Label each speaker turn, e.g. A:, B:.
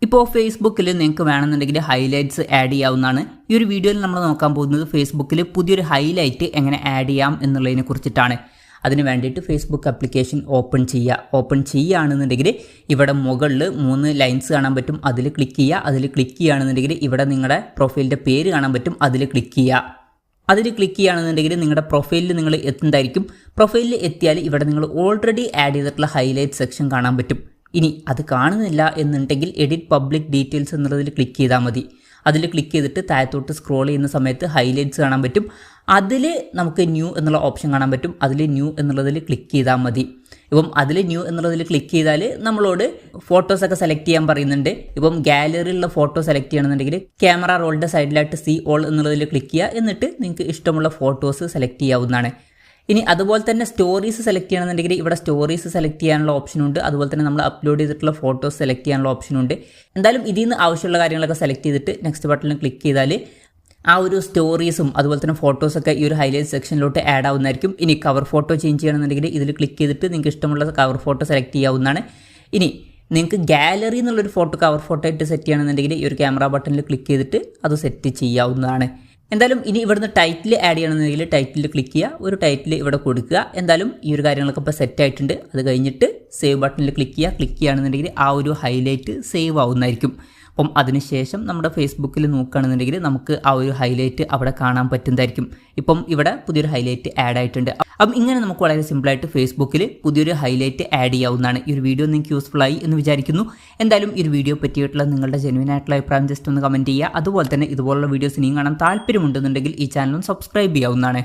A: ഇപ്പോൾ ഫേസ്ബുക്കിൽ നിങ്ങൾക്ക് വേണമെന്നുണ്ടെങ്കിൽ ഹൈലൈറ്റ്സ് ആഡ് ചെയ്യാവുന്നതാണ്. ഈ ഒരു വീഡിയോയിൽ നമ്മൾ നോക്കാൻ പോകുന്നത് ഫേസ്ബുക്കിൽ പുതിയൊരു ഹൈലൈറ്റ് എങ്ങനെ ആഡ് ചെയ്യാം എന്നുള്ളതിനെ കുറിച്ചിട്ടാണ്. അതിന് വേണ്ടിയിട്ട് ഫേസ്ബുക്ക് ആപ്ലിക്കേഷൻ ഓപ്പൺ ചെയ്യുകയാണെന്നുണ്ടെങ്കിൽ ഇവിടെ മുകളിൽ 3 ലൈൻസ് കാണാൻ പറ്റും. അതിൽ ക്ലിക്ക് ചെയ്യുക. അതിൽ ക്ലിക്ക് ചെയ്യുകയാണെന്നുണ്ടെങ്കിൽ ഇവിടെ നിങ്ങളുടെ പ്രൊഫൈലിൻ്റെ പേര് കാണാൻ പറ്റും. അതിൽ ക്ലിക്ക് ചെയ്യുക. അതിൽ ക്ലിക്ക് ചെയ്യുകയാണെന്നുണ്ടെങ്കിൽ നിങ്ങളുടെ പ്രൊഫൈലിൽ നിങ്ങൾ എത്തുന്നതായിരിക്കും. പ്രൊഫൈലിൽ എത്തിയാൽ ഇവിടെ നിങ്ങൾ ഓൾറെഡി ആഡ് ചെയ്തിട്ടുള്ള ഹൈലൈറ്റ് സെക്ഷൻ കാണാൻ പറ്റും. ഇനി അത് കാണുന്നില്ല എന്നുണ്ടെങ്കിൽ എഡിറ്റ് പബ്ലിക് ഡീറ്റെയിൽസ് എന്നുള്ളതിൽ ക്ലിക്ക് ചെയ്താൽ മതി. അതിൽ ക്ലിക്ക് ചെയ്തിട്ട് താഴത്തോട്ട് സ്ക്രോൾ ചെയ്യുന്ന സമയത്ത് ഹൈലൈറ്റ്സ് കാണാൻ പറ്റും. അതിൽ നമുക്ക് ന്യൂ എന്നുള്ള ഓപ്ഷൻ കാണാൻ പറ്റും. അതിൽ ന്യൂ എന്നുള്ളതിൽ ക്ലിക്ക് ചെയ്താൽ മതി. ഇപ്പം അതിൽ ന്യൂ എന്നുള്ളതിൽ ക്ലിക്ക് ചെയ്താൽ നമ്മളോട് ഫോട്ടോസൊക്കെ സെലക്ട് ചെയ്യാൻ പറയുന്നുണ്ട്. ഇപ്പം ഗാലറിയിലുള്ള ഫോട്ടോ സെലക്ട് ചെയ്യണമെന്നുണ്ടെങ്കിൽ ക്യാമറ റോളിൻ്റെ സൈഡിലായിട്ട് സീ ഓൾ എന്നുള്ളതിൽ ക്ലിക്ക് ചെയ്യുക. എന്നിട്ട് നിങ്ങൾക്ക് ഇഷ്ടമുള്ള ഫോട്ടോസ് സെലക്ട് ചെയ്യാവുന്നതാണ്. ഇനി അതുപോലെ തന്നെ സ്റ്റോറീസ് സെലക്ട് ചെയ്യണമെന്നുണ്ടെങ്കിൽ ഇവിടെ സ്റ്റോറീസ് സെലക്ട് ചെയ്യാനുള്ള ഓപ്ഷനുണ്ട്. അതുപോലെ തന്നെ നമ്മൾ അപ്ലോഡ് ചെയ്തിട്ടുള്ള ഫോട്ടോസ് സെലക്ട് ചെയ്യാനുള്ള ഓപ്ഷനുണ്ട്. എന്തായാലും ഇതിൽ നിന്ന് ആവശ്യമുള്ള കാര്യങ്ങളൊക്കെ സെലക്ട് ചെയ്തിട്ട് നെക്സ്റ്റ് ബട്ടണിൽ ക്ലിക്ക് ചെയ്താൽ ആ ഒരു സ്റ്റോറീസും അതുപോലെ തന്നെ ഫോട്ടോസൊക്കെ ഈ ഒരു ഹൈലൈറ്റ് സെക്ഷനിലോട്ട് ആഡ് ആവുന്നതായിരിക്കും. ഇനി കവർ ഫോട്ടോ ചേഞ്ച് ചെയ്യണമെന്നുണ്ടെങ്കിൽ ഇതിൽ ക്ലിക്ക് ചെയ്തിട്ട് നിങ്ങൾക്ക് ഇഷ്ടമുള്ള കവർ ഫോട്ടോ സെലക്ട് ചെയ്യാവുന്നതാണ്. ഇനി നിങ്ങൾക്ക് ഗാലറി എന്നുള്ളൊരു ഫോട്ടോ കവർ ഫോട്ടോ ആയിട്ട് സെറ്റ് ചെയ്യണമെന്നുണ്ടെങ്കിൽ ഈ ഒരു ക്യാമറ ബട്ടണിൽ ക്ലിക്ക് ചെയ്തിട്ട് അത് സെറ്റ് ചെയ്യാവുന്നതാണ്. എന്തായാലും ഇനി ഇവിടുന്ന് ടൈറ്റിൽ ആഡ് ചെയ്യണമെന്നുണ്ടെങ്കിൽ ടൈറ്റിൽ ക്ലിക്ക് ചെയ്യുക. ഒരു ടൈറ്റിൽ ഇവിടെ കൊടുക്കുക. എന്തായാലും ഈ ഒരു കാര്യങ്ങളൊക്കെ ഇപ്പോൾ സെറ്റ് ആയിട്ടുണ്ട്. അത് കഴിഞ്ഞിട്ട് സേവ് ബട്ടണിൽ ക്ലിക്ക് ചെയ്യുകയാണെന്നുണ്ടെങ്കിൽ ആ ഒരു ഹൈലൈറ്റ് സേവ് ആവുന്നതായിരിക്കും. അപ്പം അതിനുശേഷം നമ്മുടെ ഫേസ്ബുക്കിൽ നോക്കുകയാണെന്നുണ്ടെങ്കിൽ നമുക്ക് ആ ഒരു ഹൈലൈറ്റ് അവിടെ കാണാൻ പറ്റുന്നതായിരിക്കും. ഇപ്പം ഇവിടെ പുതിയൊരു ഹൈലൈറ്റ് ആഡ് ആയിട്ടുണ്ട്. അപ്പം ഇങ്ങനെ നമുക്ക് വളരെ സിമ്പിളായിട്ട് ഫേസ്ബുക്കിൽ പുതിയൊരു ഹൈലൈറ്റ് ആഡ് ചെയ്യാവുന്നതാണ്. ഈ ഒരു വീഡിയോ നിങ്ങൾക്ക് യൂസ്ഫുൾ ആയി എന്ന് വിചാരിക്കുന്നു. എന്തായാലും ഈ ഒരു വീഡിയോ പറ്റിയിട്ടുള്ള നിങ്ങളുടെ ജെന്യുവൻ ആയിട്ടുള്ള അഭിപ്രായം ജസ്റ്റ് ഒന്ന് കമൻറ്റ് ചെയ്യുക. അതുപോലെ തന്നെ ഇതുപോലുള്ള വീഡിയോസ് ഇനിയും കാണാൻ താല്പര്യമുണ്ടെന്നുണ്ടെങ്കിൽ ഈ ചാനലും സബ്സ്ക്രൈബ് ചെയ്യാവുന്നതാണ്.